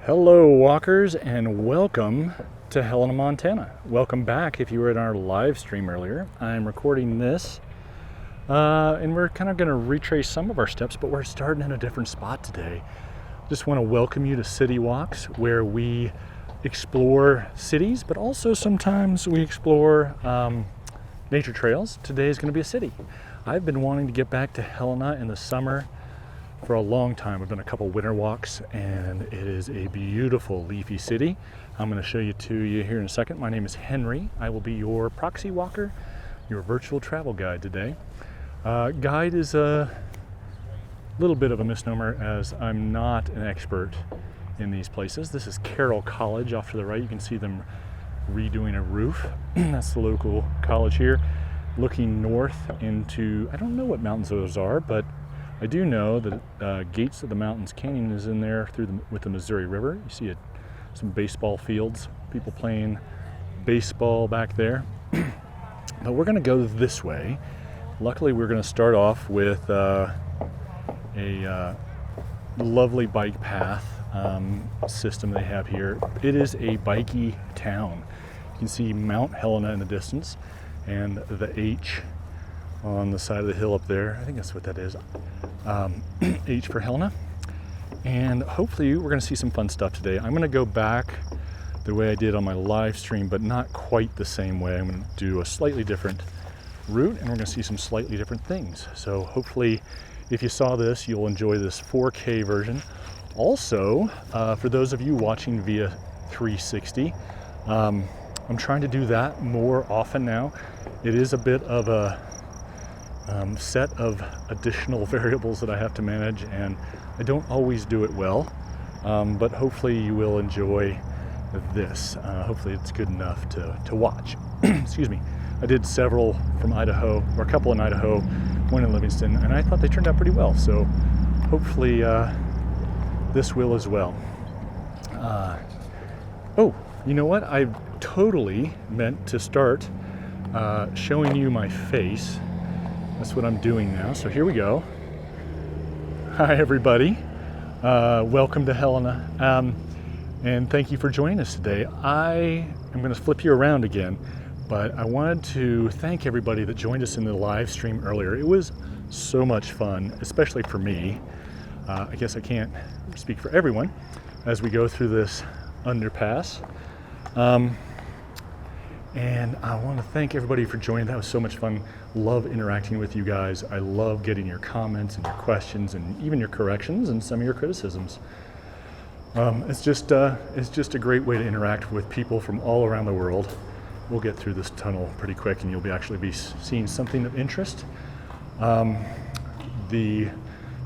Hello walkers, and welcome to Helena, Montana. Welcome back if you were in our live stream earlier. I'm recording this and we're kind of going to retrace some of our steps, but we're starting in a different spot today. Just want to welcome you to City Walks, where we explore cities, but also sometimes we explore nature trails. Today is going to be a city. I've been wanting to get back to Helena in the summer for a long time. I've done a couple winter walks, and it is a beautiful leafy city. I'm going to show you to you here in a second. My name is Henry. I will be your proxy walker, your virtual travel guide today. Guide is a little bit of a misnomer, as I'm not an expert in these places. This is Carroll College off to the right. You can see them redoing a roof. That's the local college here. Looking north into, I don't know what mountains those are, but I do know that Gates of the Mountains Canyon is in there with the Missouri River. You see some baseball fields, people playing baseball back there. But we're going to go this way. Luckily, we're going to start off with a lovely bike path system they have here. It is a bikey town. You can see Mount Helena in the distance and the H on the side of the hill up there. I think that's what that is. H for Helena. And hopefully we're going to see some fun stuff today. I'm going to go back the way I did on my live stream, but not quite the same way. I'm going to do a slightly different route, and we're going to see some slightly different things. So hopefully, if you saw this, you'll enjoy this 4K version. Also, for those of you watching via 360, I'm trying to do that more often now. It is a bit of a set of additional variables that I have to manage, and I don't always do it well, but hopefully you will enjoy this. Hopefully it's good enough to watch. Excuse me. I did several from Idaho, or a couple in Idaho, one in Livingston, and I thought they turned out pretty well, so hopefully this will as well. Oh, you know what? I totally meant to start showing you my face. That's what I'm doing now. So here we go. Hi, everybody. Welcome to Helena. And thank you for joining us today. I am going to flip you around again, but I wanted to thank everybody that joined us in the live stream earlier. It was so much fun, especially for me. I guess I can't speak for everyone as we go through this underpass. And I want to thank everybody for joining. That was so much fun. Love interacting with you guys. I love getting your comments and your questions and even your corrections and some of your criticisms. It's just a great way to interact with people from all around the world. We'll get through this tunnel pretty quick, and you'll actually be seeing something of interest. The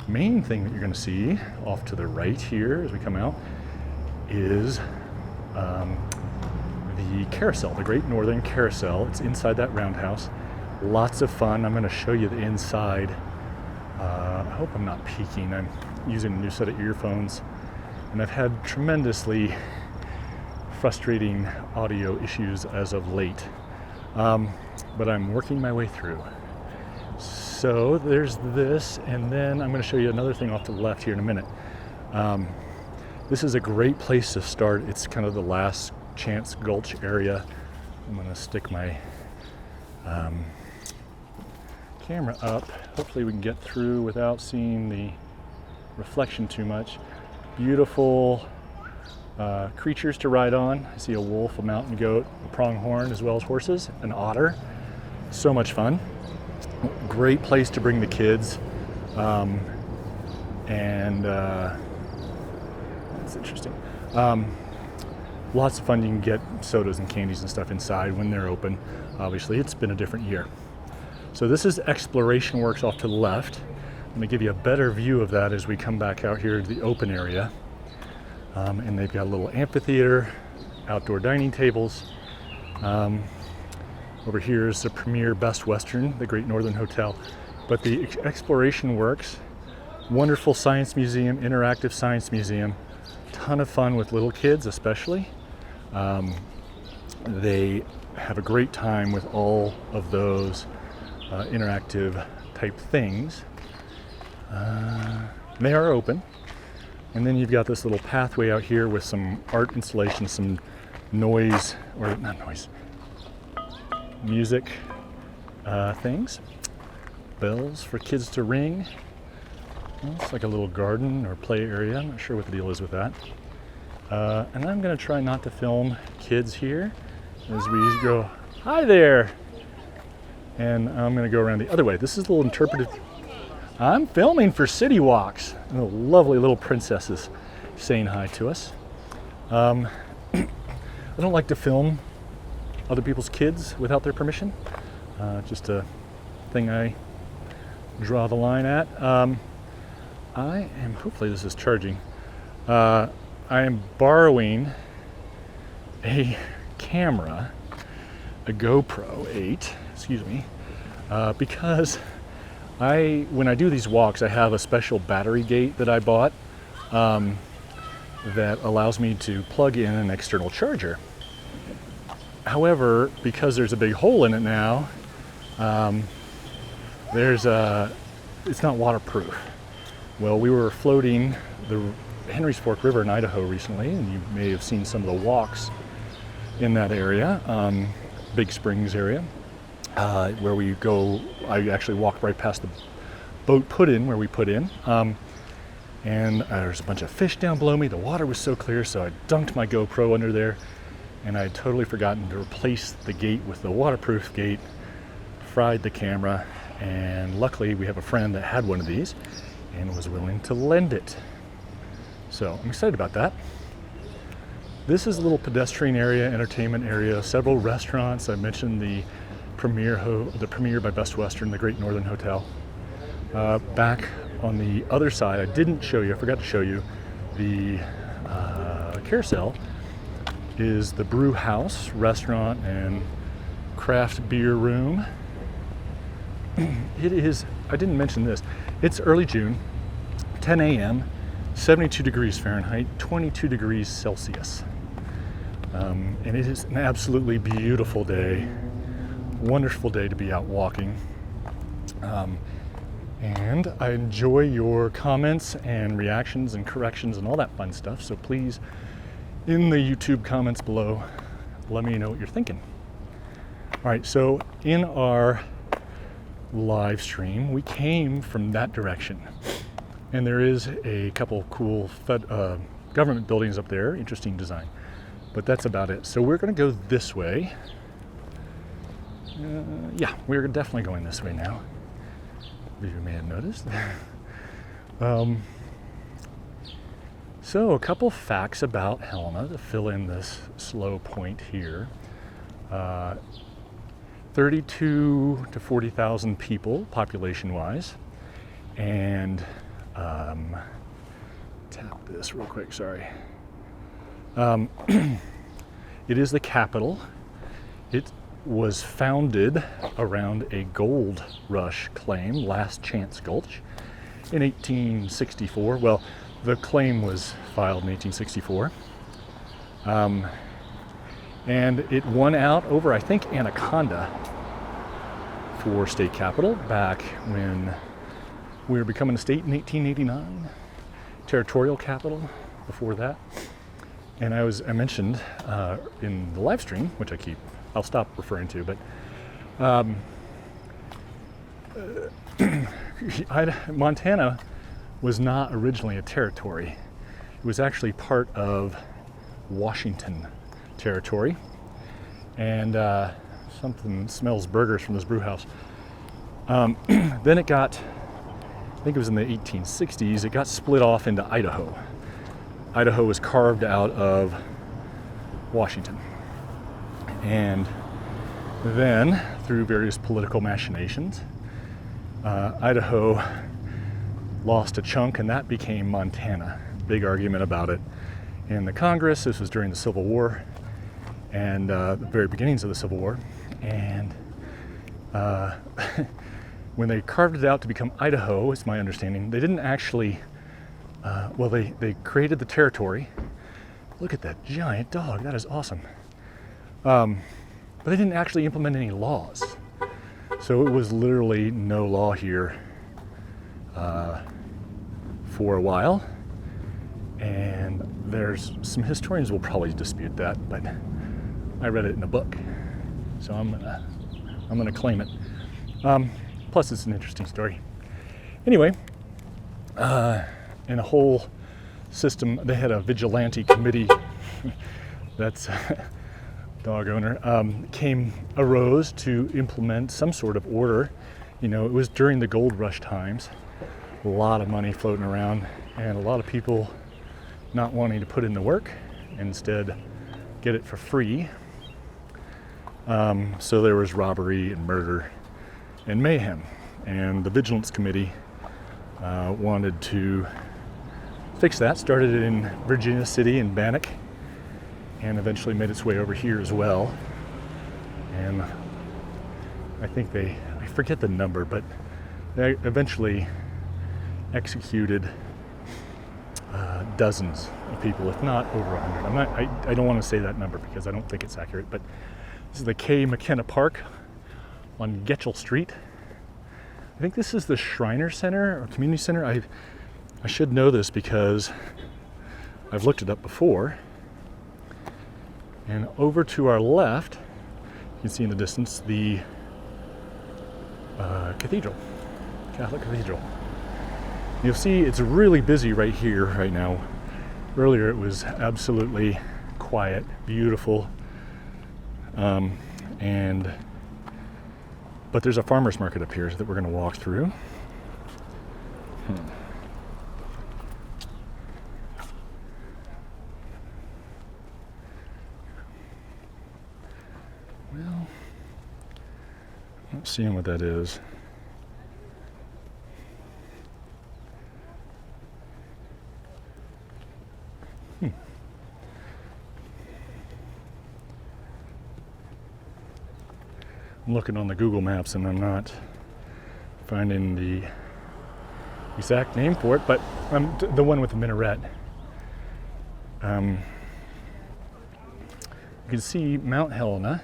main thing that you're going to see off to the right here as we come out is the carousel, the Great Northern Carousel. It's inside that roundhouse. Lots of fun. I'm going to show you the inside. I hope I'm not peeking. I'm using a new set of earphones, and I've had tremendously frustrating audio issues as of late, but I'm working my way through. So there's this, and then I'm going to show you another thing off to the left here in a minute. This is a great place to start. It's kind of the last chance gulch area. I'm going to stick my camera up. Hopefully we can get through without seeing the reflection too much. Beautiful creatures to ride on. I see a wolf, a mountain goat, a pronghorn, as well as horses, an otter. So much fun. Great place to bring the kids. And that's interesting. Lots of fun. You can get sodas and candies and stuff inside when they're open. Obviously, it's been a different year. So this is Exploration Works off to the left. I'm going to give you a better view of that as we come back out here to the open area. And they've got a little amphitheater, outdoor dining tables. Over here is the premier Best Western, the Great Northern Hotel. But the Exploration Works, wonderful science museum, interactive science museum. Ton of fun with little kids especially. They have a great time with all of those interactive type things. They are open. And then you've got this little pathway out here with some art installations, some noise, or not noise, music things. Bells for kids to ring. Well, it's like a little garden or play area. I'm not sure what the deal is with that. And I'm going to try not to film kids here as we go, hi there! And I'm going to go around the other way. This is a little interpretive. I'm filming for City Walks. The lovely little princesses saying hi to us. I don't like to film other people's kids without their permission. Just a thing I draw the line at. Hopefully this is charging. I am borrowing a camera, a GoPro 8, excuse me, because when I do these walks, I have a special battery gate that I bought that allows me to plug in an external charger. However, because there's a big hole in it now, it's not waterproof. Well, we were floating the Henry's Fork River in Idaho recently, and you may have seen some of the walks in that area, Big Springs area, where we go. I actually walked right past the boat put-in where we put in, and there's a bunch of fish down below me. The water was so clear, so I dunked my GoPro under there, and I had totally forgotten to replace the gate with the waterproof gate, fried the camera, and luckily we have a friend that had one of these and was willing to lend it. So I'm excited about that. This is a little pedestrian area, entertainment area, several restaurants. I mentioned the Premier by Best Western, the Great Northern Hotel. Back on the other side, I forgot to show you, the carousel is the brew house, restaurant, and craft beer room. It is, I didn't mention this, it's early June, 10 a.m., 72 degrees Fahrenheit, 22 degrees Celsius. And it is an absolutely beautiful day, wonderful day to be out walking. And I enjoy your comments and reactions and corrections and all that fun stuff. So please, in the YouTube comments below, let me know what you're thinking. All right, so in our live stream, we came from that direction. And there is a couple cool government buildings up there, interesting design. But that's about it. So we're going to go this way. Yeah, we're definitely going this way now. You may have noticed. So a couple facts about Helena to fill in this slow point here. 32 to 40,000 people population-wise. And tap this real quick, sorry. It is the capital. It was founded around a gold rush claim, Last Chance Gulch, in 1864. Well, the claim was filed in 1864. And it won out over, I think, Anaconda for state capital back when we were becoming a state in 1889. Territorial capital before that. And I mentioned in the live stream, which I'll stop referring to, but Montana was not originally a territory. It was actually part of Washington territory. And something smells burgers from this brew house. Then it got, I think it was in the 1860s, it got split off into Idaho. Idaho was carved out of Washington. And then, through various political machinations, Idaho lost a chunk, and that became Montana. Big argument about it in the Congress. This was during the Civil War and the very beginnings of the Civil War. And when they carved it out to become Idaho, it's my understanding, they didn't actually, they created the territory. Look at that giant dog, that is awesome. But they didn't actually implement any laws. So it was literally no law here for a while. And there's some historians will probably dispute that, but I read it in a book, so I'm gonna claim it. Plus, it's an interesting story. Anyway, in a whole system, they had a vigilante committee. That's dog owner arose to implement some sort of order. You know, it was during the gold rush times, a lot of money floating around, and a lot of people not wanting to put in the work, instead get it for free. So there was robbery and murder and mayhem, and the Vigilance Committee wanted to fix that. Started in Virginia City and Bannock, and eventually made its way over here as well. And I think I forget the number, but they eventually executed dozens of people, if not over 100. I don't want to say that number because I don't think it's accurate, but this is the K. McKenna Park on Getchell Street. I think this is the Shriner Center or Community Center. I should know this because I've looked it up before. And over to our left, you can see in the distance the cathedral, Catholic Cathedral. You'll see it's really busy right here, right now. Earlier it was absolutely quiet, beautiful, but there's a farmer's market up here that we're going to walk through. Well, I'm not seeing what that is. I'm looking on the Google Maps and I'm not finding the exact name for it, but the one with the minaret. You can see Mount Helena.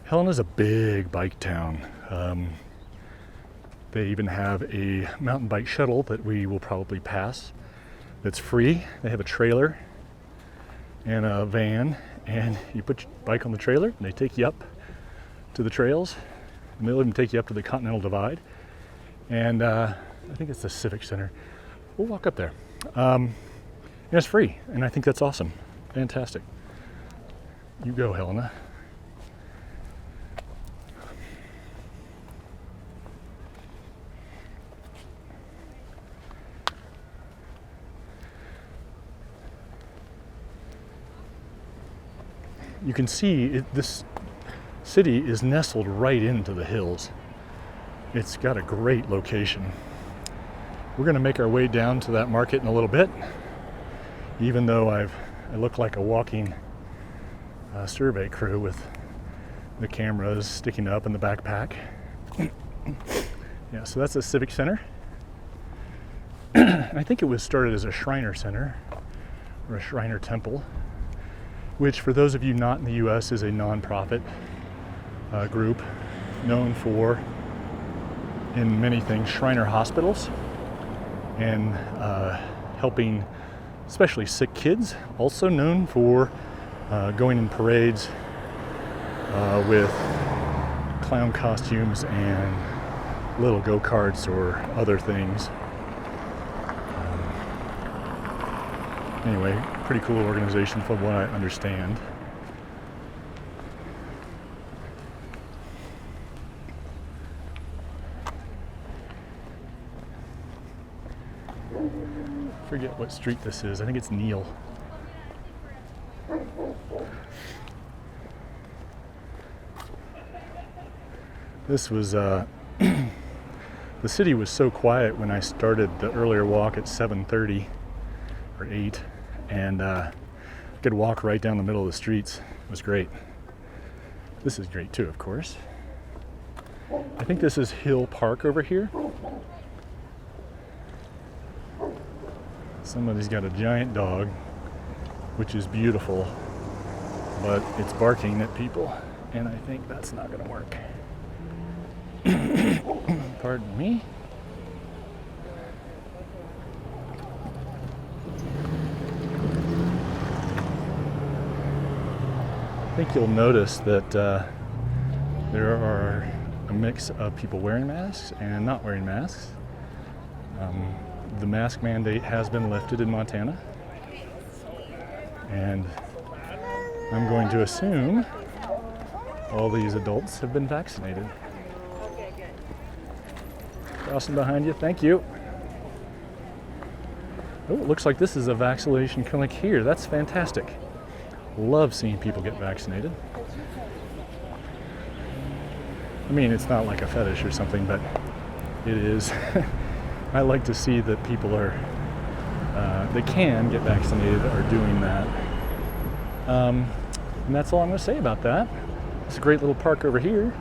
Helena's a big bike town. They even have a mountain bike shuttle that we will probably pass that's free. They have a trailer and a van, and you put your bike on the trailer and they take you up to the trails, and they'll even take you up to the Continental Divide. And I think it's the Civic Center. We'll walk up there. And it's free, and I think that's awesome. Fantastic. You go, Helena. You can see this city is nestled right into the hills. It's got a great location. We're going to make our way down to that market in a little bit, even though I look like a walking survey crew with the cameras sticking up in the backpack. Yeah, so that's the Civic Center. I think it was started as a Shriner Center or a Shriner Temple, which, for those of you not in the US, is a non-profit group known for, in many things, Shriner hospitals and helping especially sick kids. Also known for going in parades with clown costumes and little go-karts or other things. Anyway, pretty cool organization from what I understand. Forget what street this is. I think it's Neal. This was the city was so quiet when I started the earlier walk at 7:30 or 8, and I could walk right down the middle of the streets. It was great. This is great too, of course. I think this is Hill Park over here. Somebody's got a giant dog, which is beautiful, but it's barking at people, and I think that's not going to work. Pardon me. think you'll notice that there are a mix of people wearing masks and not wearing masks. The mask mandate has been lifted in Montana, and I'm going to assume all these adults have been vaccinated. Crossing behind you, thank you. Oh, it looks like this is a vaccination clinic here. That's fantastic. Love seeing people get vaccinated. I mean, it's not like a fetish or something, but it is. I like to see that people are, they can get vaccinated, are doing that. And that's all I'm going to say about that. It's a great little park over here.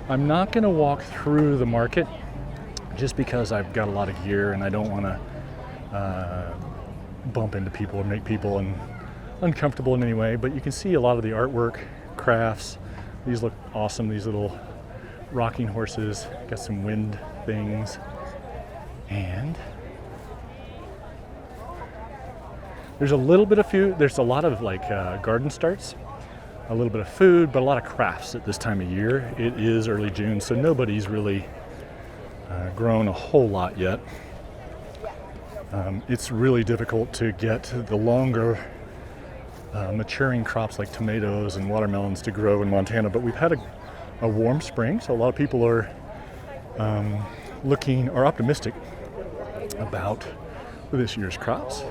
I'm not going to walk through the market just because I've got a lot of gear and I don't want to bump into people or make people uncomfortable in any way. But you can see a lot of the artwork, crafts. These look awesome. These little rocking horses, got some wind things, and there's a little bit of food. There's a lot of like garden starts, a little bit of food, but a lot of crafts at this time of year. It is early June, so nobody's really grown a whole lot yet. It's really difficult to get the longer maturing crops like tomatoes and watermelons to grow in Montana, but we've had a warm spring, so a lot of people are optimistic about this year's crops.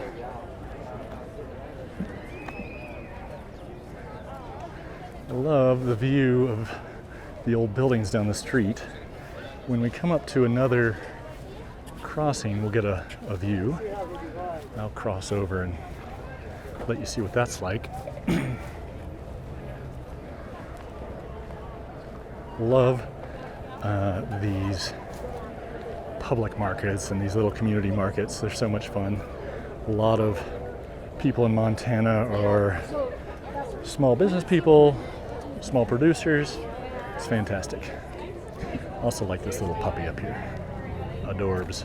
I love the view of the old buildings down the street. When we come up to another crossing, we'll get a view. I'll cross over and let you see what that's like. Love these public markets and these little community markets. They're so much fun. A lot of people in Montana are small business people, small producers. It's fantastic. Also like this little puppy up here. Adorbs.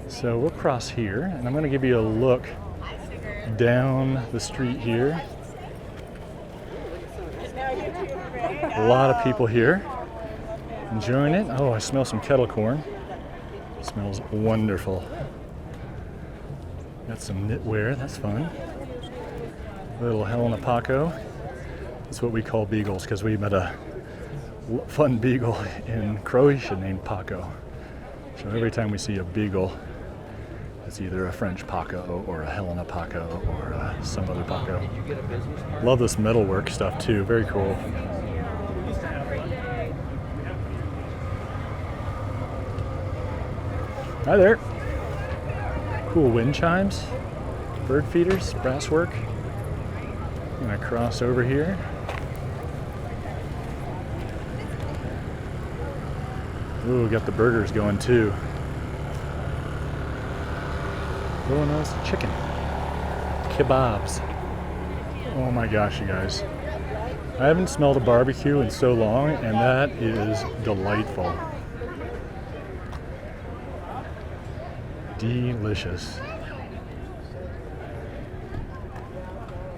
So we'll cross here, and I'm going to give you a look down the street here. A lot of people here enjoying it. Oh, I smell some kettle corn. It smells wonderful. Got some knitwear, that's fun. Little Helena Paco. That's what we call beagles because we met a fun beagle in Croatia named Paco. So every time we see a beagle, it's either a French Paco or a Helena Paco or some other Paco. Love this metalwork stuff too, very cool. Hi there. Cool wind chimes, bird feeders, brass work. I'm gonna cross over here. Ooh, got the burgers going too. Illinois chicken. Kebabs. Oh my gosh, you guys. I haven't smelled a barbecue in so long, and that is delightful. Delicious.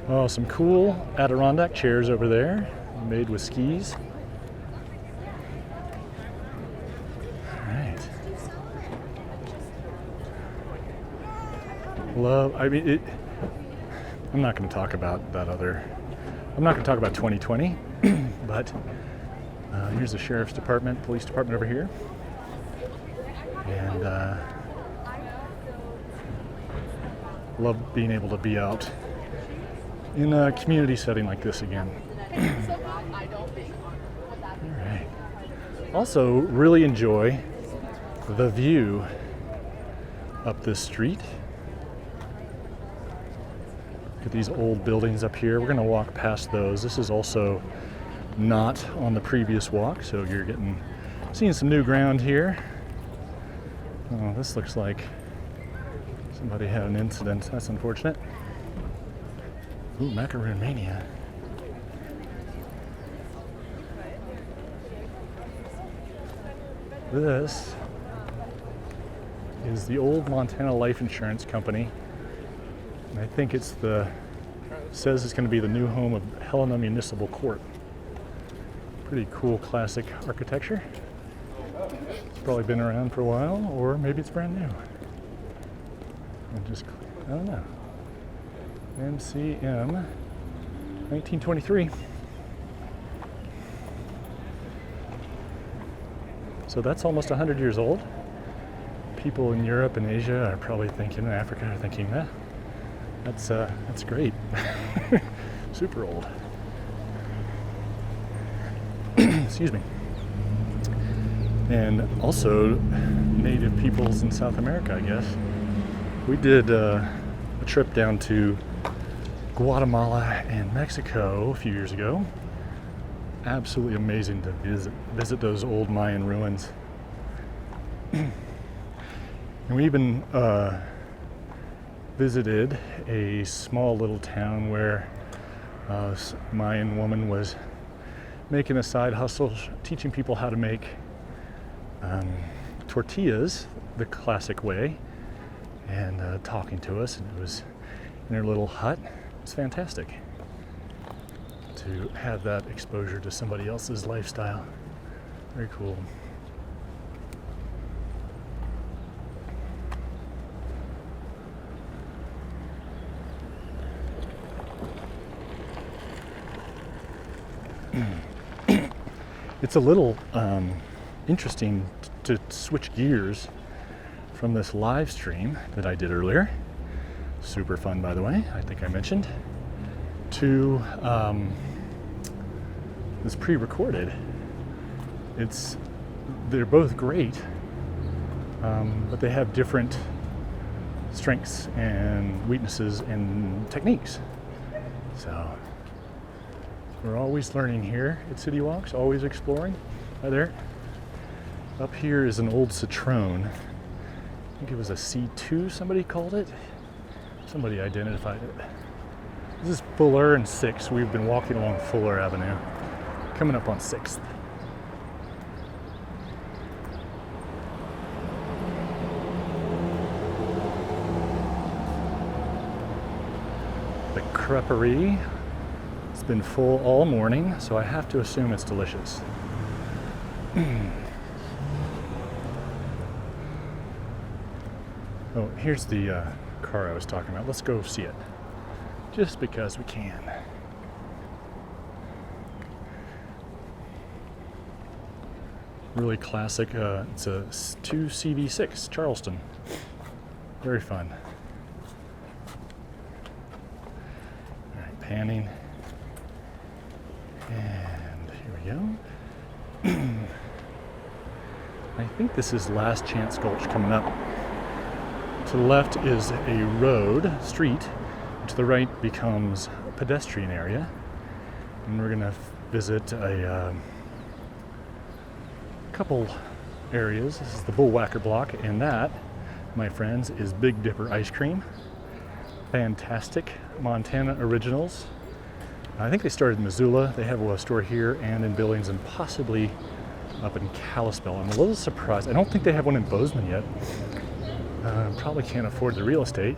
Oh, some cool Adirondack chairs over there, made with skis. I'm not going to talk about that other, I'm not going to talk about 2020, but here's the sheriff's department, police department over here. And love being able to be out in a community setting like this again. All right. Also, really enjoy the view up this street. Look at these old buildings up here. We're going to walk past those. This is also not on the previous walk, so you're seeing some new ground here. Oh, this looks like somebody had an incident. That's unfortunate. Ooh, Macaroon Mania. This is the old Montana Life Insurance Company. And I think says it's going to be the new home of Helena Municipal Court. Pretty cool classic architecture. It's probably been around for a while, or maybe it's brand new. I don't know. MCM 1923. So that's almost 100 years old. People in Europe and Asia are probably thinking, in Africa are thinking, that's great. Super old. Excuse me. And also native peoples in South America, I guess. We did a trip down to Guatemala and Mexico a few years ago. Absolutely amazing to visit those old Mayan ruins. And we even visited a small little town where a Mayan woman was making a side hustle, teaching people how to make tortillas the classic way, and talking to us. And it was in her little hut. It's fantastic to have that exposure to somebody else's lifestyle. Very cool. It's a little interesting to switch gears from this live stream that I did earlier. Super fun, by the way, I think I mentioned, to this pre-recorded. They're both great, but they have different strengths and weaknesses and techniques. So we're always learning here at City Walks, always exploring. Right there. Up here is an old Citroen. I think it was a C2, somebody called it. Somebody identified it. This is Fuller and 6th. We've been walking along Fuller Avenue, coming up on 6th. The creperie. It's been full all morning, so I have to assume it's delicious. Oh, here's the car I was talking about. Let's go see it. Just because we can. Really classic. It's a 2 CV6 Charleston. Very fun. All right, panning. And here we go. I think this is Last Chance Gulch coming up. To the left is a road, street. To the right becomes a pedestrian area. And we're going to visit a couple areas. This is the Bullwhacker Block, and that, my friends, is Big Dipper Ice Cream. Fantastic Montana originals. I think they started in Missoula. They have a store here and in Billings and possibly up in Kalispell. I'm a little surprised. I don't think they have one in Bozeman yet. Probably can't afford the real estate,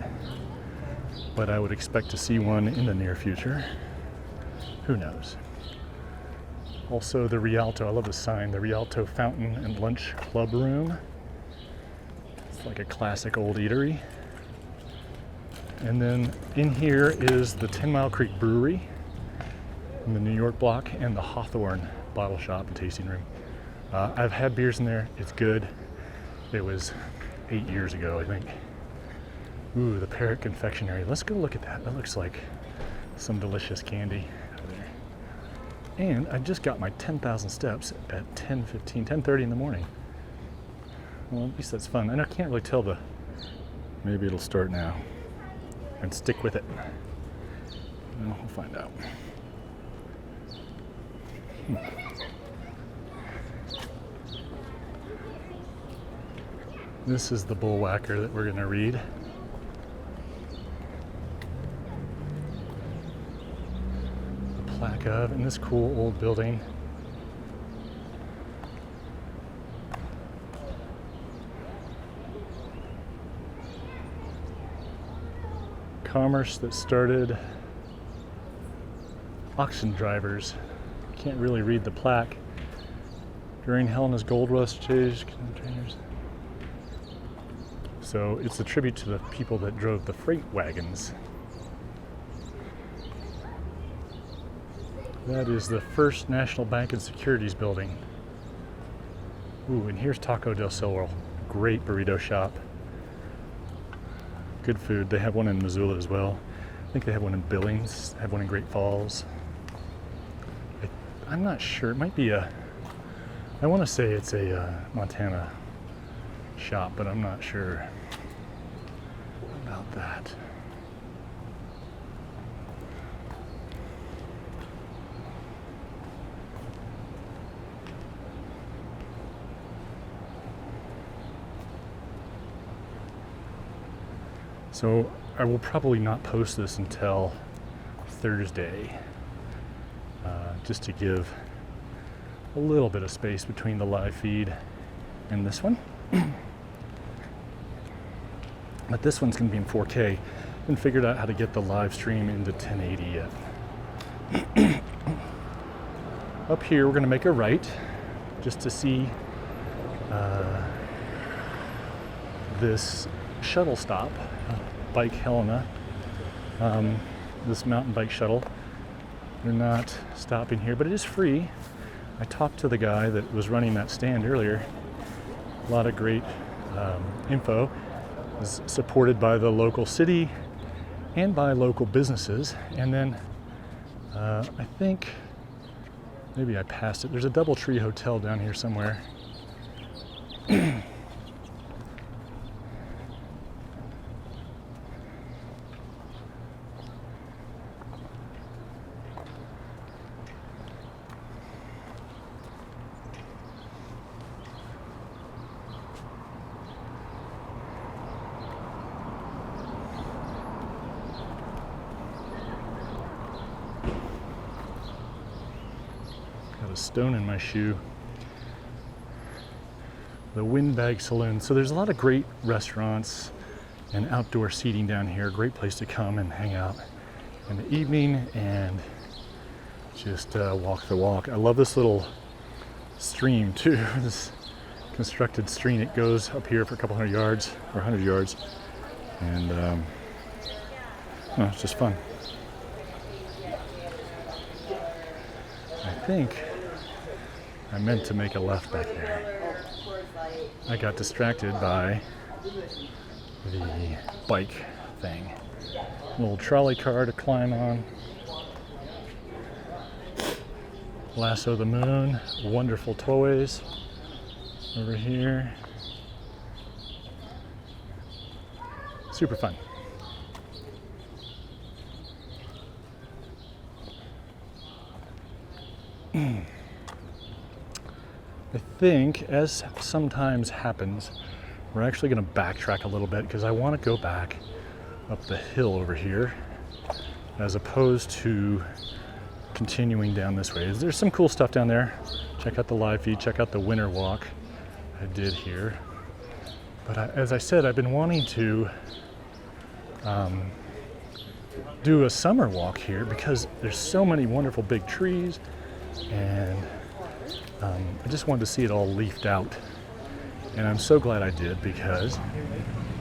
but I would expect to see one in the near future. Who knows? Also the Rialto, I love the sign, the Rialto Fountain and Lunch Club Room. It's like a classic old eatery. And then in here is the 10 Mile Creek Brewery in the New York block and the Hawthorne Bottle Shop and Tasting Room. I've had beers in there, it's good. It was 8 years ago, I think. Ooh, the Parrot Confectionery. Let's go look at that. That looks like some delicious candy over there. And I just got my 10,000 steps at 10:30 in the morning. Well, at least that's fun. And I can't really tell maybe it'll start now. And stick with it. Well, we'll find out. This is the Bullwhacker that we're going to read. The plaque of, in this cool old building. commerce that started oxen drivers. Can't really read the plaque. During Helena's Gold Rush days, containers. So it's a tribute to the people that drove the freight wagons. That is the First National Bank and Securities building. Ooh, and here's Taco del Sol, great burrito shop. Good food. They have one in Missoula as well. I think they have one in Billings, have one in Great Falls. I'm not sure, it might be I want to say it's a Montana shop, but I'm not sure about that. So I will probably not post this until Thursday, just to give a little bit of space between the live feed and this one. But this one's going to be in 4K. Haven't figured out how to get the live stream into 1080 yet. Up here we're going to make a right just to see this shuttle stop, Bike Helena, this mountain bike shuttle. They're not stopping here, but it is free. I talked to the guy that was running that stand earlier. A lot of great info. Is supported by the local city and by local businesses. And then I think maybe I passed it. There's a DoubleTree Hotel down here somewhere. A stone in my shoe. The Windbag Saloon. So there's a lot of great restaurants and outdoor seating down here. Great place to come and hang out in the evening and just walk the walk. I love this little stream too. This constructed stream. It goes up here for a couple hundred yards or 100 yards, and it's just fun. I think I meant to make a left back there. I got distracted by the bike thing. A little trolley car to climb on. Lasso the Moon, wonderful toys over here. Super fun. I think, as sometimes happens, we're actually going to backtrack a little bit because I want to go back up the hill over here as opposed to continuing down this way. There's some cool stuff down there. Check out the live feed, check out the winter walk I did here. But as I said, I've been wanting to do a summer walk here because there's so many wonderful big trees, and I just wanted to see it all leafed out. And I'm so glad I did because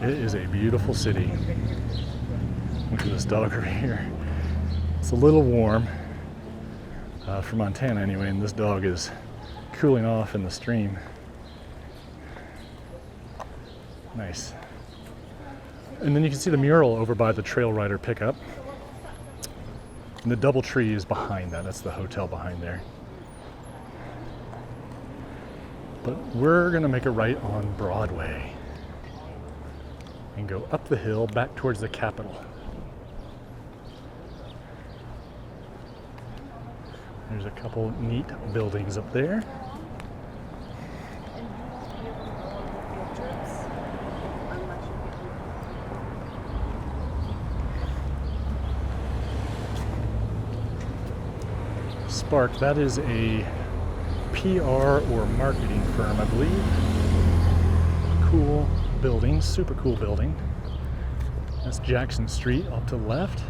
it is a beautiful city. Look at this dog over here. It's a little warm for Montana anyway, and this dog is cooling off in the stream. Nice. And then you can see the mural over by the Trail Rider pickup. And the DoubleTree is behind that. That's the hotel behind there. But we're going to make a right on Broadway and go up the hill back towards the Capitol. There's a couple neat buildings up there. Spark, that is a PR or marketing firm, I believe. Cool building, super cool building. That's Jackson Street off to the left.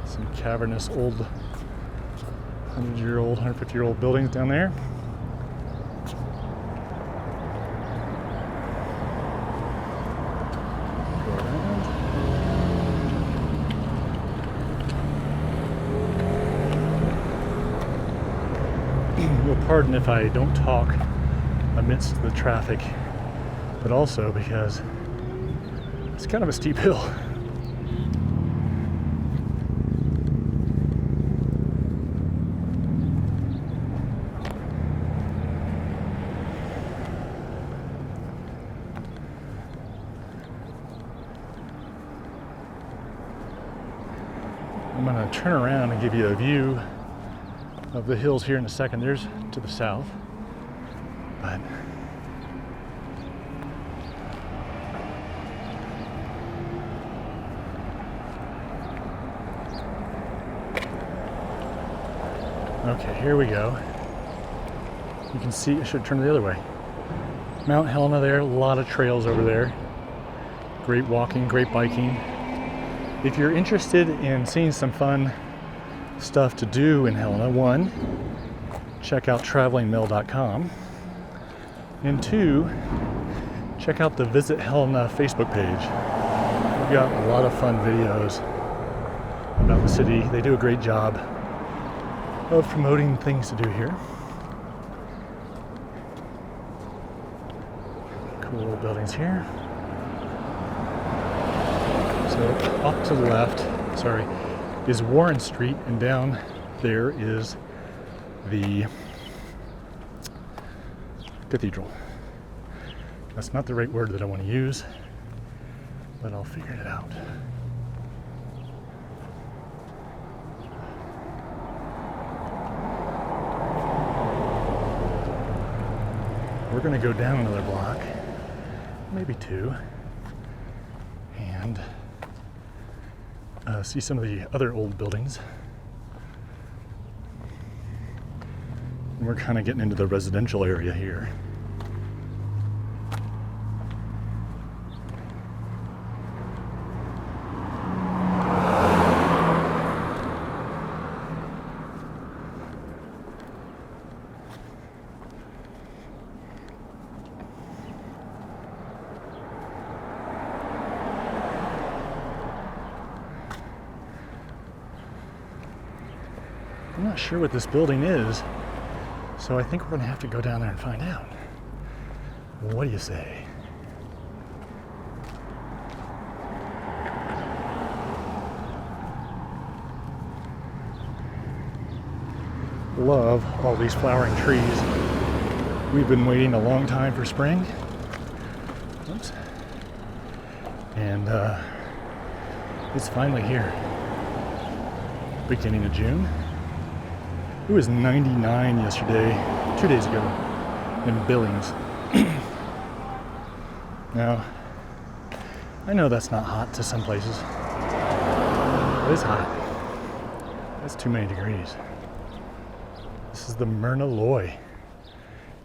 Some cavernous old 100-year-old, 150-year-old buildings down there. Go around. You'll pardon if I don't talk amidst the traffic, but also because it's kind of a steep hill. I'm going to turn around and give you a view of the hills here in a second. There's to the south, but okay, here we go. You can see, I should turn the other way. Mount Helena there, a lot of trails over there. Great walking, great biking. If you're interested in seeing some fun stuff to do in Helena, one, check out travelingmill.com, and two, check out the Visit Helena Facebook page. We've got a lot of fun videos about the city. They do a great job of promoting things to do here. Cool little buildings here. So off to the left, is Warren Street, and down there is the cathedral. That's not the right word that I want to use, but I'll figure it out. We're going to go down another block, maybe two, and see some of the other old buildings. And we're kind of getting into the residential area here. I'm not sure what this building is, so I think we're going to have to go down there and find out. What do you say? Love all these flowering trees. We've been waiting a long time for spring. Oops. And it's finally here. Beginning of June. It was 99 yesterday, 2 days ago, in Billings. Now, I know that's not hot to some places, but it's hot. That's too many degrees. This is the Myrna Loy.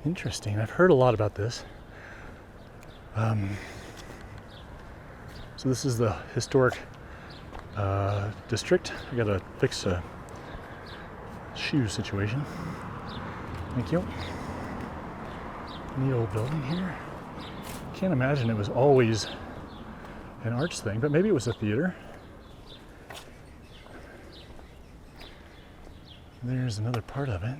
Interesting. I've heard a lot about this. So this is the historic district. I gotta fix a shoe situation. Thank you. Neat old building here. Can't imagine it was always an arts thing, but maybe it was a theater. There's another part of it.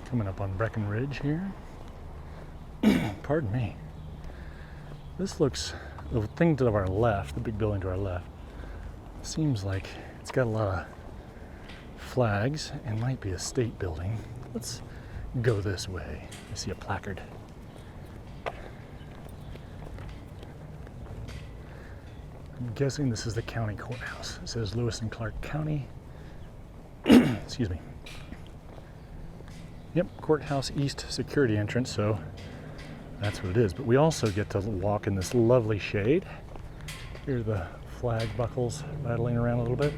Coming up on Breckenridge here. Pardon me. This looks, the thing to our left, the big building to our left, seems like it's got a lot of flags and might be a state building. Let's go this way. I see a placard. I'm guessing this is the county courthouse. It says Lewis and Clark County. Excuse me. Yep, courthouse east security entrance, so that's what it is. But we also get to walk in this lovely shade. Here are the flag buckles rattling around a little bit.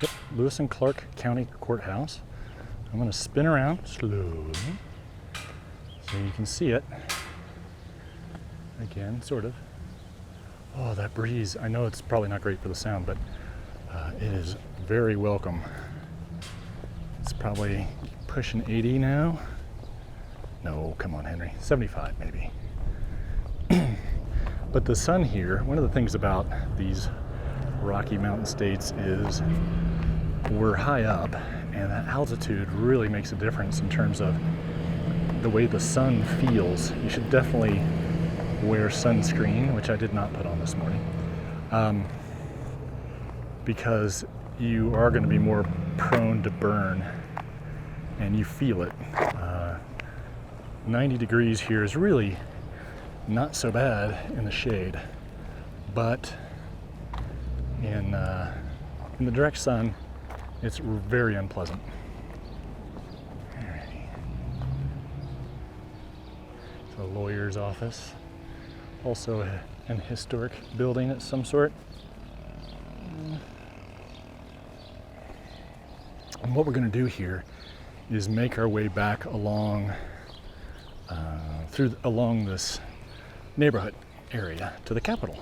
Yep, Lewis and Clark County Courthouse. I'm going to spin around slowly so you can see it. Again, sort of. Oh, that breeze. I know it's probably not great for the sound, but it is very welcome. It's probably pushing 80 now. No, come on, Henry. 75 maybe. But the sun here, one of the things about these Rocky Mountain states is we're high up, and that altitude really makes a difference in terms of the way the sun feels. You should definitely wear sunscreen, which I did not put on this morning, because you are going to be more prone to burn, and you feel it. 90 degrees here is really not so bad in the shade, but in the direct sun, it's very unpleasant. Alrighty. It's a lawyer's office. Also an historic building of some sort. And what we're going to do here is make our way back along along this neighborhood area to the Capitol.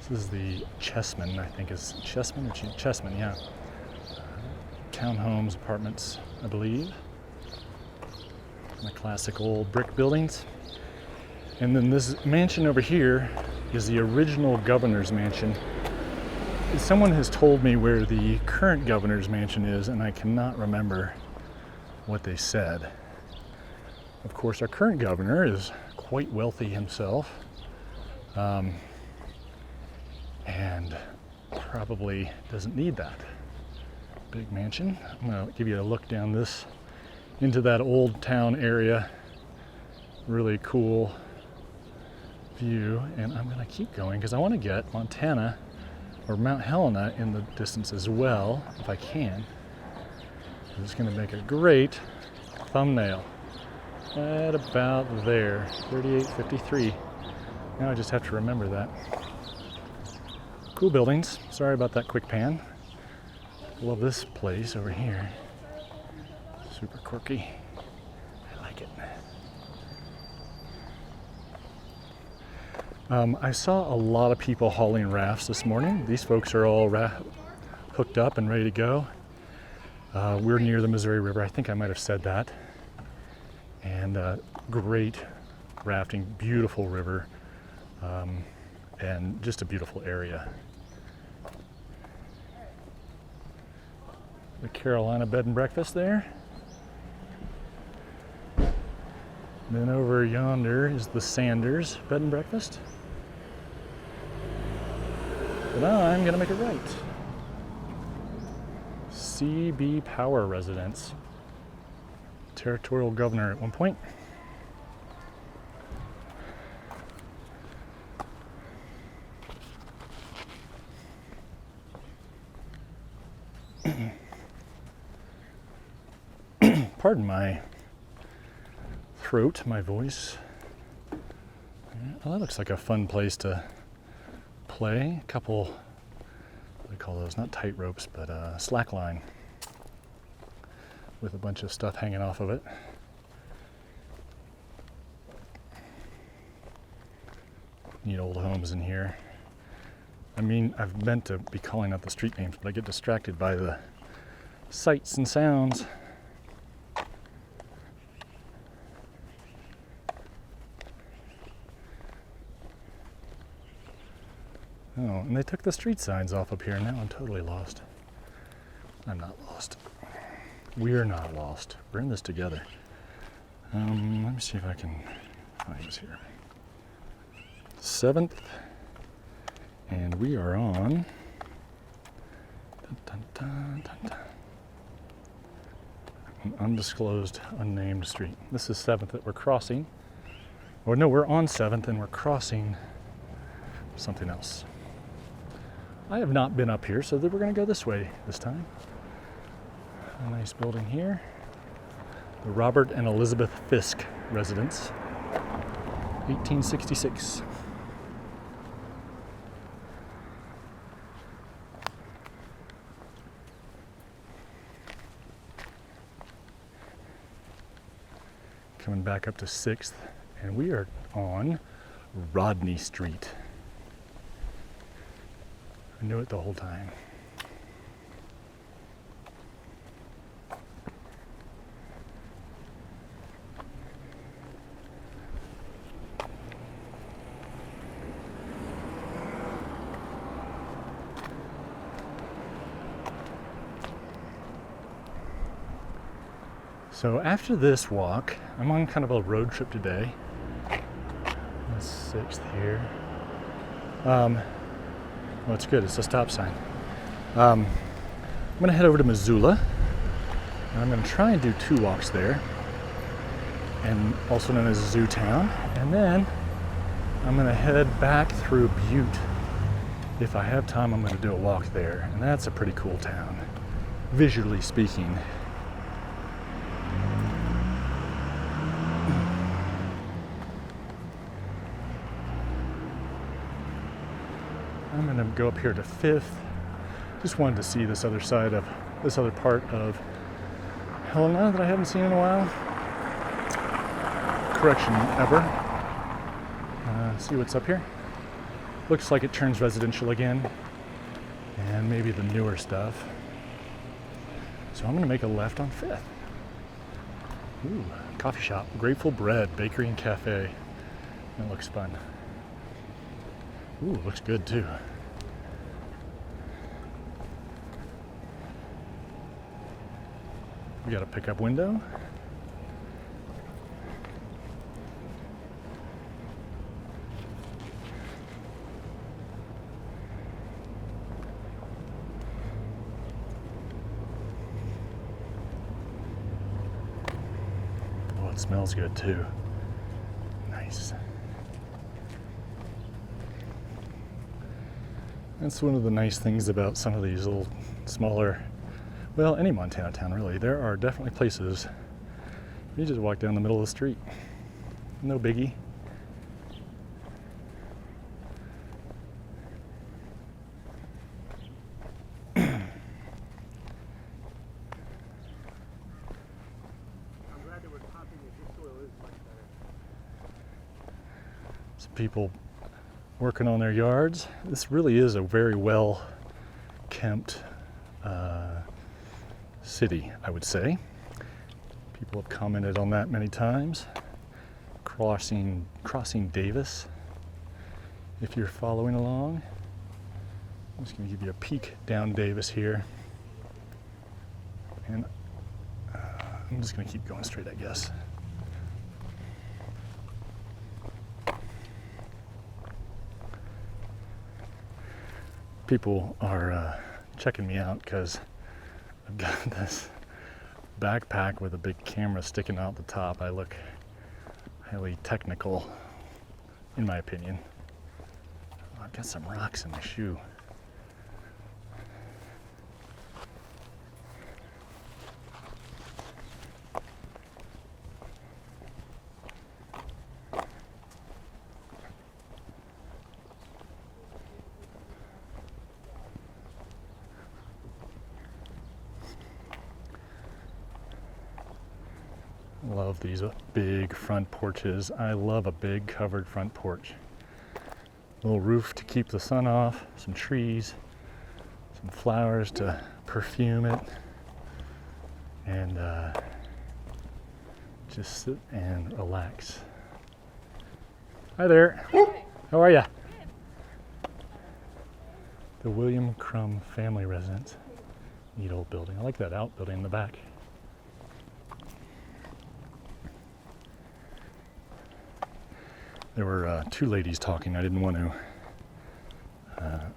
This is the Chessman, I think is Chessman or Chessman, yeah. Townhomes, apartments, I believe. The classic old brick buildings. And then this mansion over here is the original governor's mansion. Someone has told me where the current governor's mansion is, and I cannot remember what they said. Of course, our current governor is quite wealthy himself, and probably doesn't need that big mansion. I'm going to give you a look down this into that old town area. Really cool view, and I'm going to keep going because I want to get Montana or Mount Helena in the distance as well, if I can. It's going to make a great thumbnail. At about there, 3853. Now I just have to remember that. Cool buildings. Sorry about that quick pan. Love this place over here. Super quirky. I like it. I saw a lot of people hauling rafts this morning. These folks are all hooked up and ready to go. We're near the Missouri River. I think I might have said that. And great rafting, beautiful river, and just a beautiful area. The Carolina bed and breakfast there. Then over yonder is the Sanders bed and breakfast. But I'm going to make it right. CB Power Residence. Territorial governor at one point. Pardon my throat, my voice. Well, that looks like a fun place to play. A couple, what do we call those? Not tight ropes, but slack line with a bunch of stuff hanging off of it. Neat old homes in here. I mean, I've meant to be calling out the street names, but I get distracted by the sights and sounds. Oh, and they took the street signs off up here. Now I'm totally lost. I'm not lost. We're not lost. We're in this together. Let me see if I can find this here. 7th, and we are on Dun, dun, dun, dun, dun. An undisclosed, unnamed street. This is 7th that we're crossing. Or no, we're on 7th and we're crossing something else. I have not been up here, so we're going to go this way this time. A nice building here. The Robert and Elizabeth Fisk residence, 1866. Coming back up to 6th, and we are on Rodney Street. I knew it the whole time. So after this walk, I'm on kind of a road trip today. That's 6th here. Well, it's good. It's a stop sign. I'm going to head over to Missoula. And I'm going to try and do 2 walks there, and also known as Zoo Town. And then I'm going to head back through Butte. If I have time, I'm going to do a walk there. And that's a pretty cool town, visually speaking. I'm going to go up here to 5th. Just wanted to see this other part of Helena that I haven't seen in a while. Correction, ever. See what's up here. Looks like it turns residential again, and maybe the newer stuff. So I'm going to make a left on 5th. Ooh, coffee shop, Grateful Bread, Bakery and Cafe. That looks fun. Ooh, looks good too. We got a pickup window. Oh, it smells good too. Nice. That's one of the nice things about some of these little smaller, well, any Montana town really. There are definitely places you just walk down the middle of the street. No biggie. I'm glad that we're popping it. This soil is much better. Some people working on their yards. This really is a very well kept city, I would say. People have commented on that many times. Crossing Davis. If you're following along, I'm just going to give you a peek down Davis here, and I'm just going to keep going straight, I guess. People are checking me out because I've got this backpack with a big camera sticking out the top. I look highly technical, in my opinion. Oh, I've got some rocks in my shoe. Love these big front porches. I love a big covered front porch. Little roof to keep the sun off, some trees, some flowers to perfume it, and just sit and relax. Hi there. How are ya? The William Crum family residence. Neat old building. I like that outbuilding in the back. There were 2 ladies talking. I didn't want to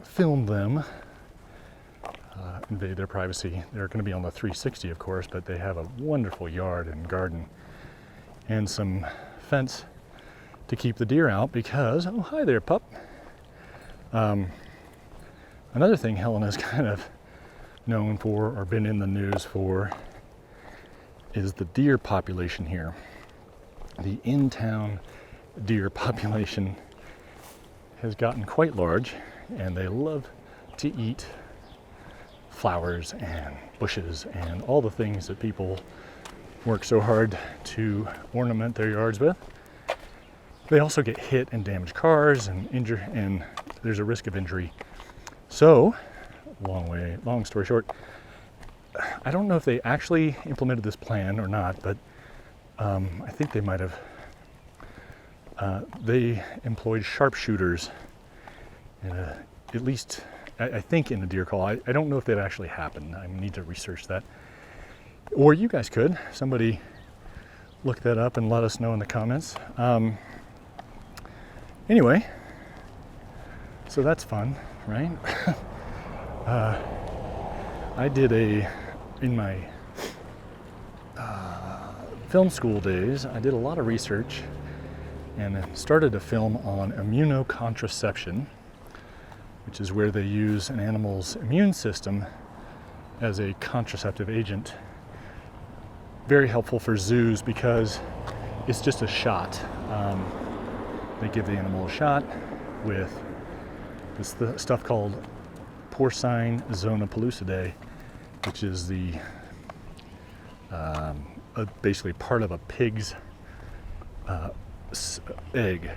film them. invade their privacy. They're going to be on the 360, of course, but they have a wonderful yard and garden and some fence to keep the deer out because, oh, hi there, pup. Another thing Helena's kind of known for or been in the news for is the deer population here. The in-town deer population has gotten quite large, and they love to eat flowers and bushes and all the things that people work so hard to ornament their yards with. They also get hit and damage cars and injure, and there's a risk of injury. So, long story short, I don't know if they actually implemented this plan or not, but I think they might have. They employed sharpshooters, at least I think in the deer call. I don't know if that actually happened. I need to research that. Or you guys could. Somebody look that up and let us know in the comments. Anyway, so that's fun, right? I did in my film school days, I did a lot of research and started a film on immunocontraception, which is where they use an animal's immune system as a contraceptive agent. Very helpful for zoos because it's just a shot. They give the animal a shot with this stuff called porcine zona pellucidae, which is the basically part of a pig's egg,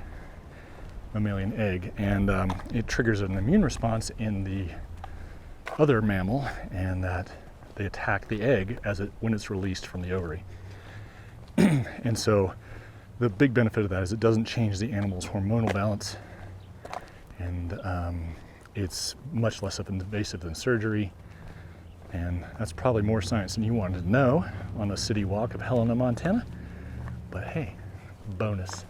mammalian egg, and it triggers an immune response in the other mammal, and that they attack the egg when it's released from the ovary. And so the big benefit of that is it doesn't change the animal's hormonal balance, and it's much less invasive than surgery. And that's probably more science than you wanted to know on a city walk of Helena, Montana. But hey, bonus.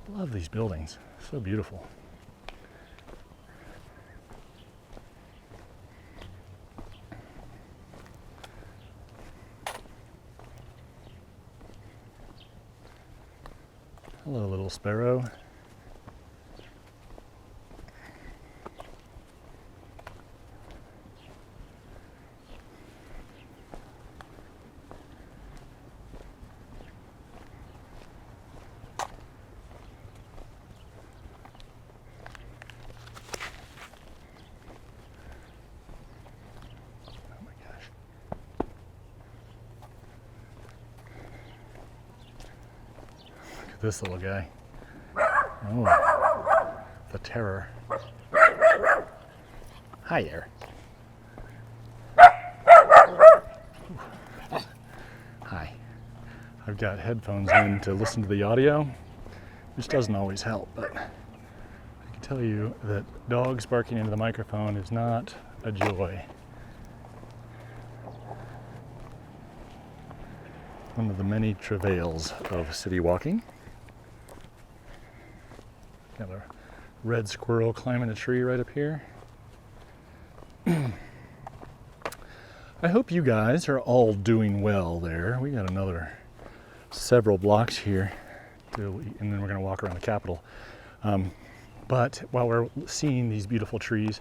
Love these buildings. So beautiful. Hello, little sparrow. This little guy. Oh, the terror. Hi there. Hi. I've got headphones in to listen to the audio, which doesn't always help, but I can tell you that dogs barking into the microphone is not a joy. One of the many travails of city walking. Got a red squirrel climbing a tree right up here. I hope you guys are all doing well there. We got another several blocks here, and then we're going to walk around the Capitol. But while we're seeing these beautiful trees,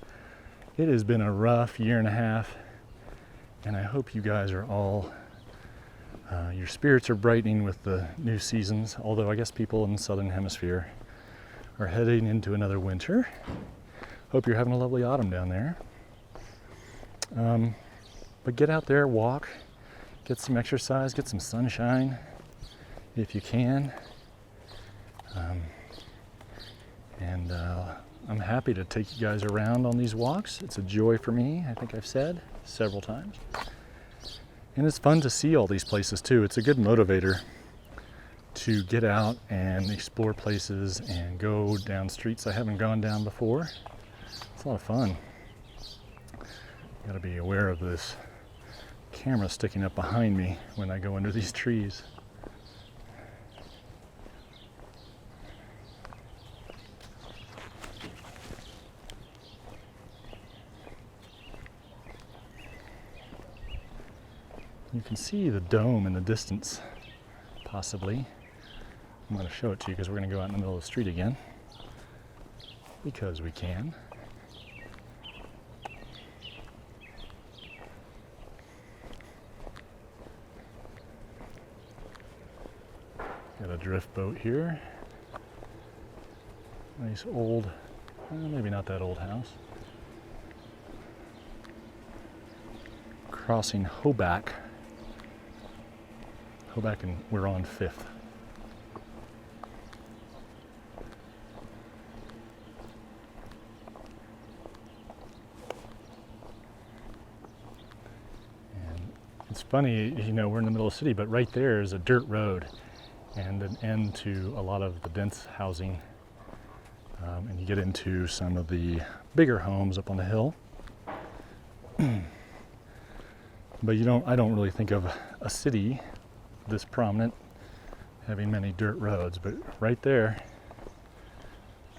it has been a rough year and a half, and I hope you guys are all, your spirits are brightening with the new seasons, although I guess people in the Southern Hemisphere are heading into another winter. Hope you're having a lovely autumn down there. But get out there, walk, get some exercise, get some sunshine if you can. And I'm happy to take you guys around on these walks. It's a joy for me, I think I've said several times. And it's fun to see all these places too. It's a good motivator to get out and explore places and go down streets I haven't gone down before. It's a lot of fun. Got to be aware of this camera sticking up behind me when I go under these trees. You can see the dome in the distance, possibly. I'm going to show it to you because we're going to go out in the middle of the street again. Because we can. Got a drift boat here. Nice old, maybe not that old house. Crossing Hoback. Hoback, and we're on 5th. And it's funny, you know, we're in the middle of the city, but right there is a dirt road and an end to a lot of the dense housing. And you get into some of the bigger homes up on the hill. But I don't really think of a city this prominent having many dirt roads, but right there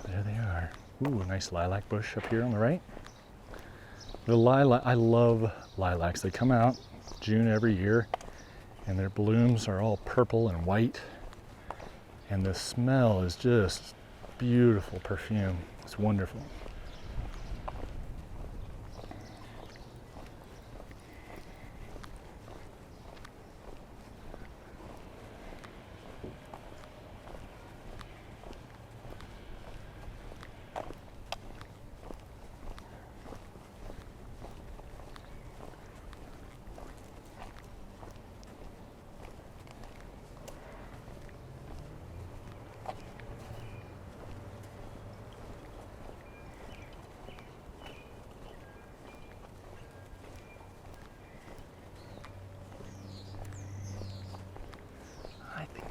they are. Ooh, nice lilac bush up here on the right. The lilac, I love lilacs. They come out June every year, and their blooms are all purple and white, and the smell is just beautiful perfume. It's wonderful.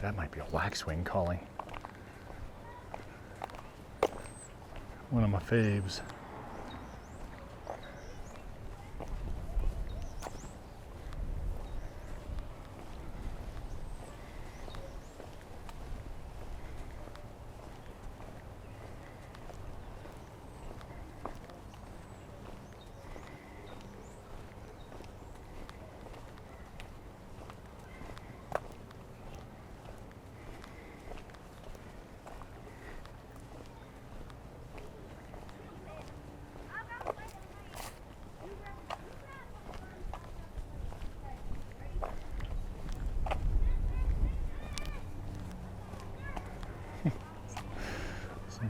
That might be a waxwing calling. One of my faves.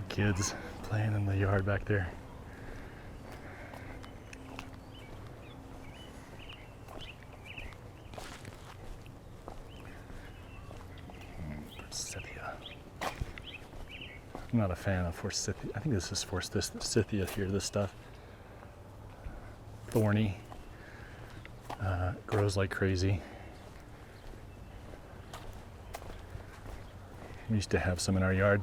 Kids playing in the yard back there. Forsythia. I'm not a fan of forsythia. I think this is forsythia here, this stuff. Thorny. Grows like crazy. We used to have some in our yard.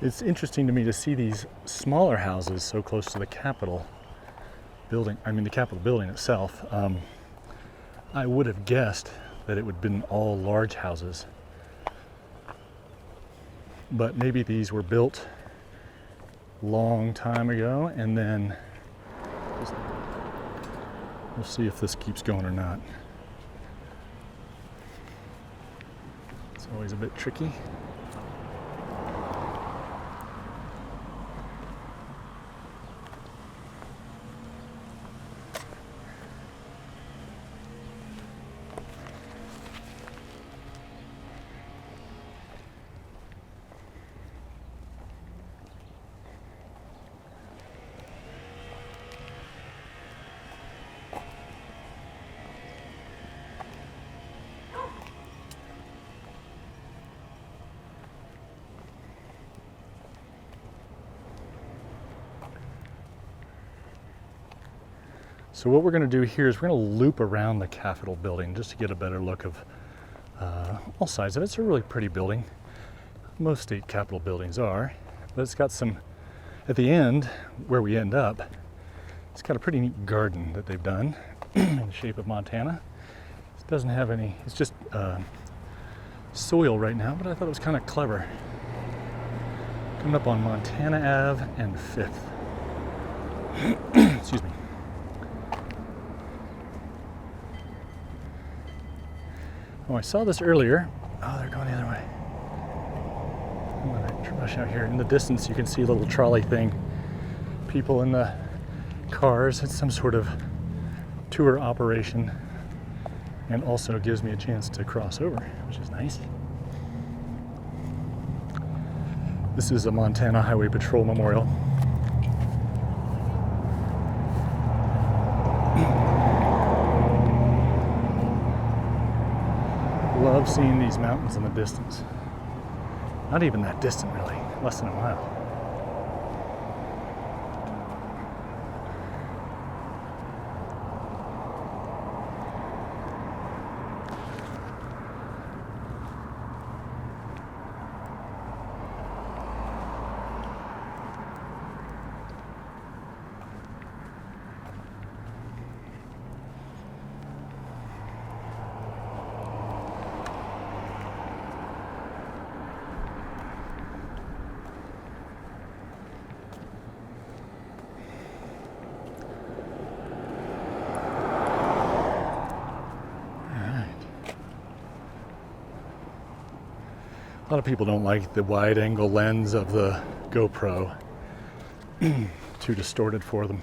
It's interesting to me to see these smaller houses so close to the Capitol building. I mean, the Capitol building itself. I would have guessed that it would have been all large houses, but maybe these were built long time ago, and then we'll see if this keeps going or not. It's always a bit tricky. So what we're going to do here is we're going to loop around the Capitol building just to get a better look of all sides of it. It's a really pretty building. Most state capitol buildings are, but it's got some, at the end where we end up, it's got a pretty neat garden that they've done in the shape of Montana. It doesn't have any, it's just soil right now, but I thought it was kind of clever. Coming up on Montana Ave and 5th. Excuse me. Oh, I saw this earlier. Oh, they're going the other way. I'm gonna rush out here. In the distance, you can see a little trolley thing. People in the cars. It's some sort of tour operation, and also gives me a chance to cross over, which is nice. This is a Montana Highway Patrol Memorial. Love seeing these mountains in the distance. Not even that distant, really. Less than a mile. A lot of people don't like the wide angle lens of the GoPro. Too distorted for them.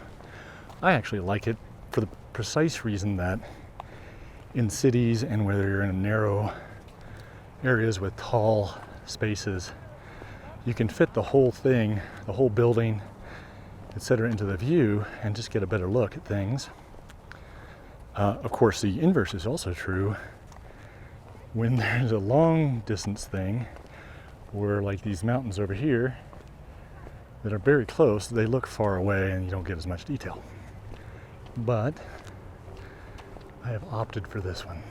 I actually like it for the precise reason that in cities and whether you're in narrow areas with tall spaces, you can fit the whole thing, the whole building, etc. into the view and just get a better look at things. Of course, the inverse is also true. When there's a long distance thing, where like these mountains over here that are very close, they look far away and you don't get as much detail. But I have opted for this one.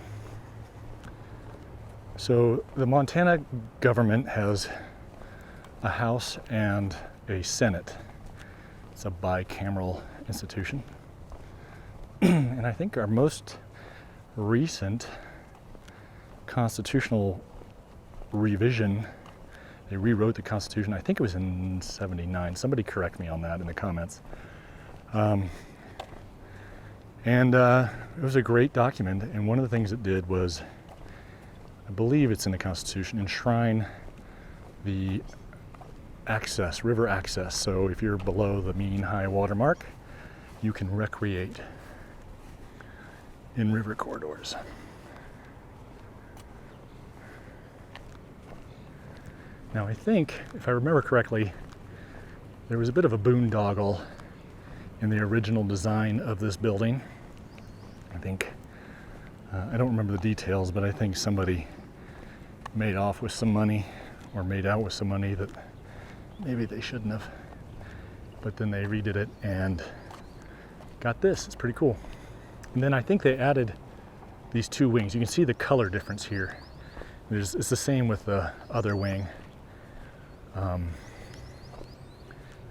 So the Montana government has a House and a Senate. It's a bicameral institution. And I think our most recent constitutional revision, they rewrote the Constitution, I think it was in 79. Somebody correct me on that in the comments. And it was a great document, and one of the things it did was, I believe it's in the Constitution, enshrine the access, river access. So if you're below the mean high water mark, you can recreate in river corridors. Now I think, if I remember correctly, there was a bit of a boondoggle in the original design of this building. I think, I don't remember the details, but I think somebody made off with some money, or made out with some money that maybe they shouldn't have. But then they redid it and got this. It's pretty cool. And then I think they added these two wings. You can see the color difference here. It's the same with the other wing.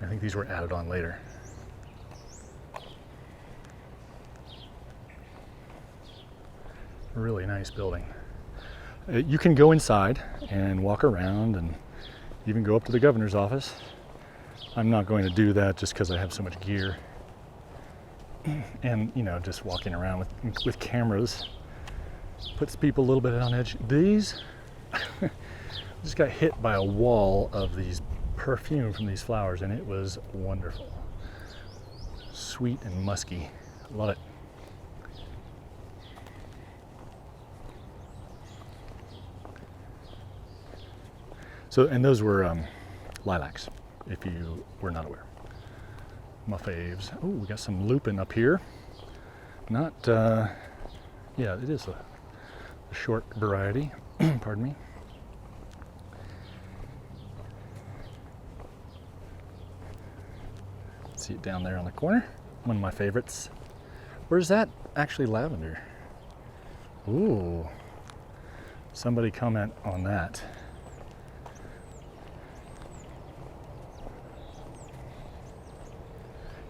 I think these were added on later. Really nice building. You can go inside and walk around and even go up to the governor's office. I'm not going to do that just because I have so much gear. And, you know, just walking around with cameras puts people a little bit on edge. These just got hit by a wall of these perfume from these flowers, and it was wonderful. Sweet and musky. Love it. So, and those were lilacs, if you were not aware. My faves. Oh, we got some lupin up here. Not, yeah, it is a short variety. Pardon me. See it down there on the corner. One of my favorites. Or is that actually lavender? Ooh. Somebody comment on that.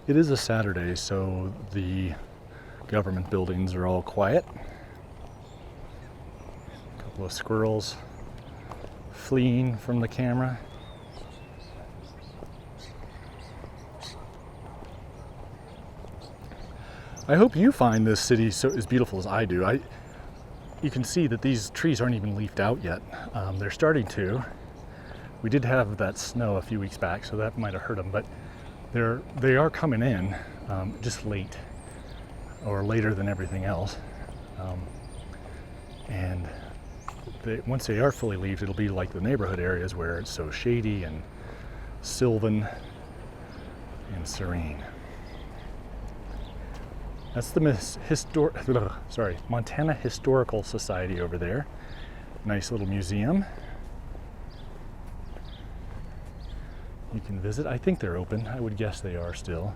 It is a Saturday, so the government buildings are all quiet. A couple of squirrels fleeing from the camera. I hope you find this city as beautiful as I do. You can see that these trees aren't even leafed out yet. They're starting to. We did have that snow a few weeks back, so that might have hurt them, but they are coming in, just late, or later than everything else. And once they are fully leaved, it'll be like the neighborhood areas where it's so shady and sylvan and serene. That's the Montana Historical Society over there. Nice little museum. You can visit. I think they're open. I would guess they are still.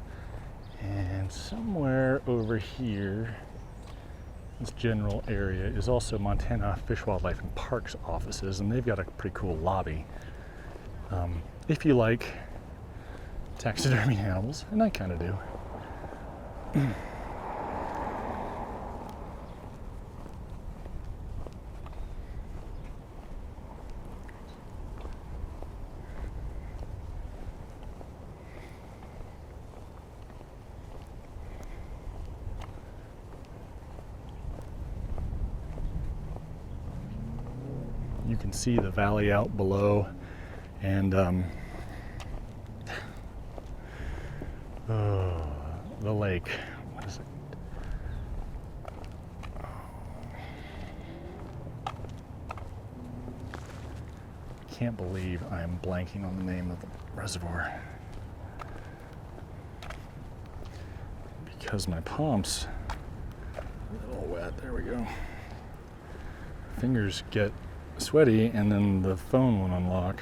And somewhere over here, this general area is also Montana Fish, Wildlife, and Parks offices, and they've got a pretty cool lobby. If you like taxidermy animals, and I kind of do. You can see the valley out below, and the lake. What is it? Can't believe I'm blanking on the name of the reservoir because my palms are a little wet. There we go. Fingers get sweaty, and then the phone won't unlock.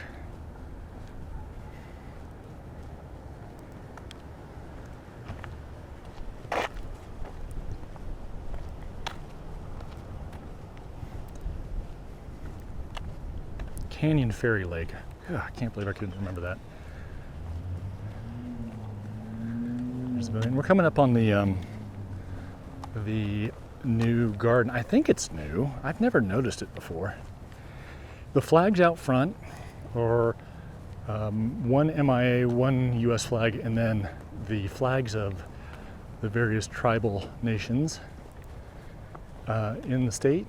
Canyon Ferry Lake. Ugh, I can't believe I couldn't remember that. And we're coming up on the new garden. I think it's new. I've never noticed it before. The flags out front are one MIA, one US flag, and then the flags of the various tribal nations in the state.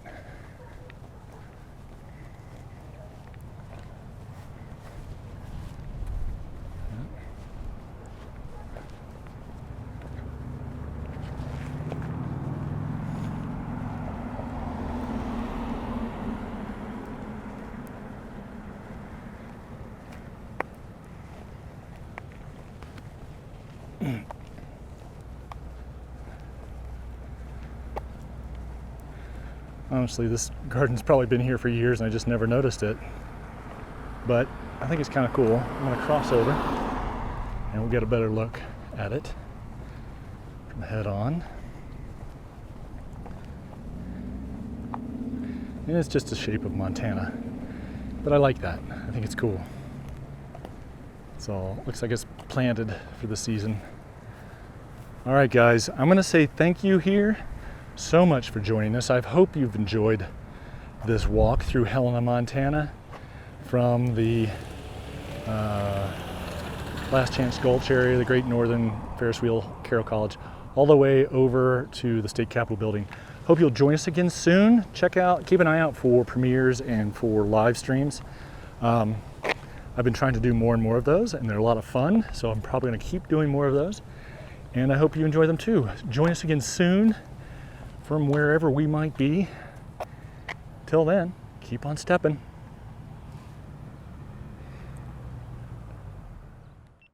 Honestly, this garden's probably been here for years and I just never noticed it. But I think it's kind of cool. I'm going to cross over and we'll get a better look at it from head on. And it's just the shape of Montana. But I like that. I think it's cool. It's all, looks like it's planted for the season. All right, guys, I'm going to say thank you here so much for joining us. I hope you've enjoyed this walk through Helena, Montana, from the Last Chance Gulch area, the Great Northern Ferris Wheel, Carroll College, all the way over to the State Capitol building. Hope you'll join us again soon. Keep an eye out for premieres and for live streams. I've been trying to do more and more of those, and they're a lot of fun, so I'm probably going to keep doing more of those. And I hope you enjoy them too. Join us again soon from wherever we might be. Till then, keep on stepping.